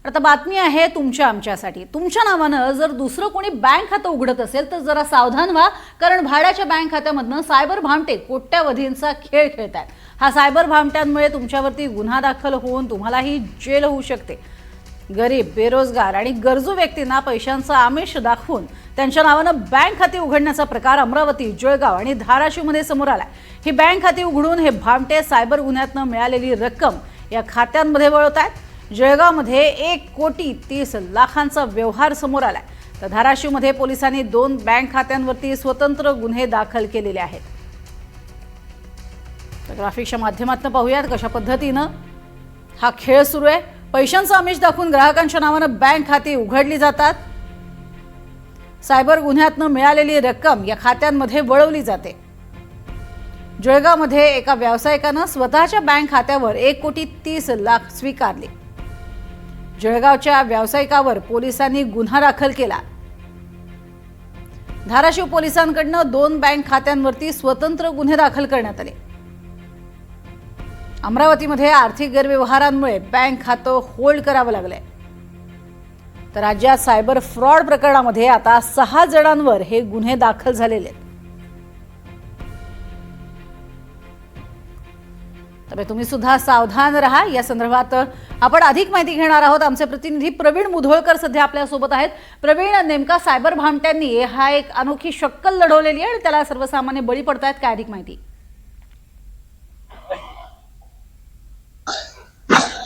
आता बातमी आहे तुमच्या आमच्यासाठी। तुमच्या नावानं जर दुसरं कोणी बँक खातं उघडत असेल तर जरा सावधान व्हा, कारण भाड्याच्या बँक खात्यामधनं सायबर भामटे कोट्यावधींचा खेळ खेळतात। हा सायबर भामट्यांमुळे तुमच्यावरती गुन्हा दाखल होऊन तुम्हालाही जेल होऊ शकते। गरीब, बेरोजगार आणि गरजू व्यक्तींना पैशांचं आमिष दाखवून त्यांच्या नावानं बँक खाती उघडण्याचा प्रकार अमरावती, जळगाव आणि धाराशिवमध्ये समोर आलाय। ही बँक खाती उघडून हे भामटे सायबर गुन्ह्यातनं मिळालेली रक्कम या खात्यांमध्ये वळवतात। जळगावमध्ये 1,30,00,000चा व्यवहार समोर आलाय, तर धाराशिवमध्ये पोलिसांनी 2 बँक खात्यांवरती स्वतंत्र गुन्हे दाखल केलेले आहेत। तर ग्राफिक्सच्या माध्यमातून पाहूयात कशा पद्धतीनं हा खेळ सुरू आहे। पैशांचं आमिष दाखवून ग्राहकांच्या नावानं बँक खाती उघडली जातात। सायबर गुन्ह्यातनं मिळालेली रक्कम या खात्यांमध्ये वळवली जाते। जळगावमध्ये एका व्यावसायिकानं स्वतःच्या बँक खात्यावर 1,30,00,000 स्वीकारले। जळगावच्या व्यावसायिकावर पोलिसांनी गुन्हा दाखल केला। धाराशिव पोलिसांकडून 2 बँक खात्यांवरती स्वतंत्र गुन्हे दाखल करण्यात आले। अमरावतीमध्ये आर्थिक गैरव्यवहारांमुळे बँक खातं होल्ड करावं लागलंय। तर राज्यात सायबर फ्रॉड प्रकरणामध्ये आता 6 जणांवर हे गुन्हे दाखल झालेले आहेत। तर तुम्ही सुद्धा सावधान रहा। या संदर्भात आपण अधिक माहिती घेणार आहोत। आमचे प्रतिनिधी प्रवीण मुधोळकर सध्या आपल्या सोबत आहेत। प्रवीण, नेमका सायबर भामट्यांनी हा एक अनोखी शक्कल लढवलेली आहे आणि त्याला सर्वसामान्य बळी पडतायत, काय अधिक माहिती?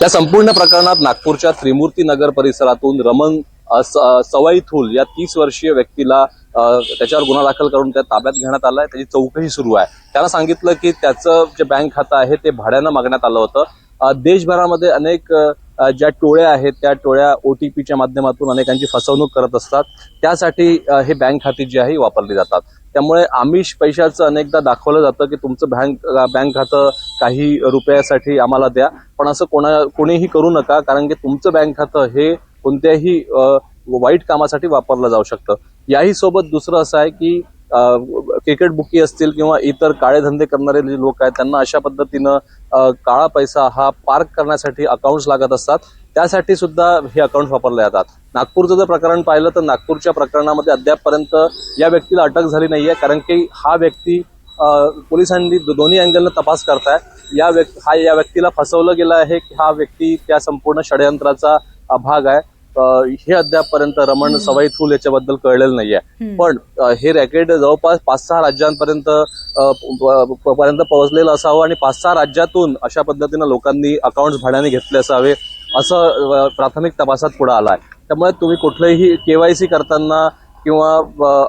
या संपूर्ण प्रकरणात नागपूरच्या त्रिमूर्ती नगर परिसरातून रमण सवाई थूल या 30 वर्षीय व्यक्तीला त्याच्यावर गुन्हा दाखल करून त्या ताब्यात घेण्यात आलाय। त्याची चौकशी सुरू आहे। त्याला सांगितलं की त्याचं जे बँक खातं आहे ते भाड्यानं मागण्यात आलं होतं। देशभरामध्ये अनेक ज्या टोळ्या आहेत त्या टोळ्या OTPच्या माध्यमातून अनेकांची फसवणूक करत असतात। त्यासाठी हे बँक खाती जी आहे वापरली जातात। त्यामुळे आमिष पैशाचं अनेकदा दाखवलं जातं की तुमचं बँक खातं काही रुपयासाठी आम्हाला द्या, पण असं कोणीही करू नका, कारण की तुमचं बँक खातं हे कोणत्याही वाईट कामासाठी वापरलं जाऊ शकतं। याही सोबत दुसरं असं आहे की क्रिकेट बुकी असतील किंवा इतर काळे धंदे करणारे जे लोक आहेत त्यांना अशा पद्धतीनं काळा पैसा हा पार्क करण्यासाठी अकाउंट्स लागत असतात। त्यासाठी सुद्धा हे अकाउंट वापरले जातात। नागपूरचं जर प्रकरण पाहिलं तर नागपूरच्या प्रकरणामध्ये अद्यापपर्यंत या व्यक्तीला अटक झाली नाहीये, कारण की हा व्यक्ती पोलिसांनी दोन्ही अँगलनं तपास करताय। या व्यक्तीला फसवलं गेलं आहे की हा व्यक्ती त्या संपूर्ण षडयंत्राचा भाग आहे, हे अद्यापपर्यंत रमण सवाई थूल याच्याबद्दल कळलेलं नाहीये। पण हे रॅकेट जवळपास 5-6 राज्यांपर्यंत पोहोचलेलं असावं आणि 5-6 राज्यातून अशा पद्धतीनं लोकांनी अकाउंट्स भाड्याने घेतले असावे, असं प्राथमिक तपासात पुढे आलाय। त्यामुळे तुम्ही कुठलंही KYC करताना किंवा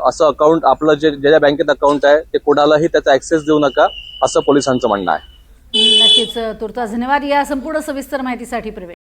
असं अकाउंट आपलं ज्या बँकेत अकाउंट आहे ते कोणालाही त्याचा ऍक्सेस देऊ नका, असं पोलिसांचं म्हणणं आहे। नक्कीच, तुर्तास धन्यवाद या संपूर्ण सविस्तर माहितीसाठी प्रवीण।